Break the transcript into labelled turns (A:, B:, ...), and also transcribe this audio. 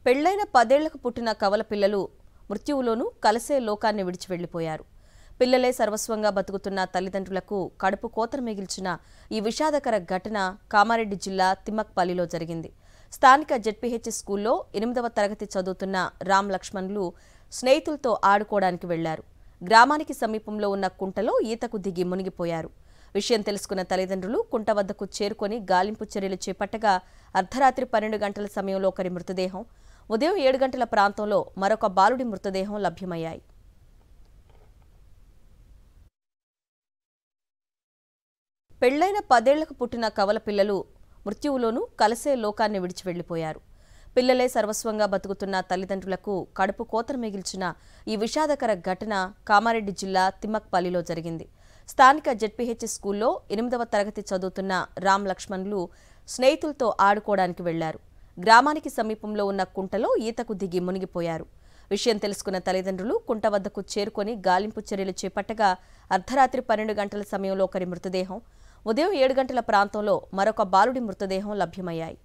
A: పెళ్లైన 10 ఏళ్లకు పుట్టిన కవల పిల్లలు మృత్యువులోనూ కలిసే లోకాన్ని విడిచి వెళ్లిపోయారు. పిల్లలే సర్వస్వంగా బతుకుతున్న తల్లిదండ్రులకు కడుపు కోతర మిగిల్చిన ఈ విషాదకర ఘటన కామారెడ్డి జిల్లా తిమ్మక్పల్లిలో జరిగింది. స్థానిక జెడ్పీహెచ్ స్కూల్లో 8వ తరగతి చదువుతున్న రామ్ లక్ష్మణులు స్నేహితులతో ఆడుకోవడానికి వెళ్లారు. గ్రామానికి సమీపంలో ఉన్న కుంటలో ఈతకు దిగి మునిగిపోయారు. విషయం తెలుసుకున్న తల్లిదండ్రులు కుంట వద్దకు చేరుకొని గాలింపు చర్యలు చేపట్టగా అర్ధరాత్రి 12 గంటల సమయంలో ఒకరి మృతదేహం, ఉదయం 7 గంటల ప్రాంతంలో మరొక బాలుడి మృతదేహం లభ్యమయ్యాయి. పెళ్లైన 10 ఏళ్లకు పుట్టిన కవల పిల్లలు మృత్యువులోనూ కలిసే లోకాన్ని విడిచి వెళ్లిపోయారు. పిల్లలే సర్వస్వంగా బతుకుతున్న తల్లిదండ్రులకు కడుపు కోతర మిగిల్చిన ఈ విషాదకర ఘటన కామారెడ్డి జిల్లా తిమ్మక్పల్లిలో జరిగింది. స్థానిక జెడ్పీహెచ్ స్కూల్లో 8వ తరగతి చదువుతున్న రామ్ లక్ష్మణులు స్నేహితులతో ఆడుకోవడానికి వెళ్లారు. గ్రామానికి సమీపంలో ఉన్న కుంటలో ఈతకు దిగి మునిగిపోయారు. విషయం తెలుసుకున్న తల్లిదండ్రులు కుంట వద్దకు చేరుకొని గాలింపు చర్యలు చేపట్టగా అర్ధరాత్రి 12 గంటల సమయంలో ఒకరి మృతదేహం, ఉదయం 7 గంటల ప్రాంతంలో మరొక బాలుడి మృతదేహం లభ్యమయ్యాయి.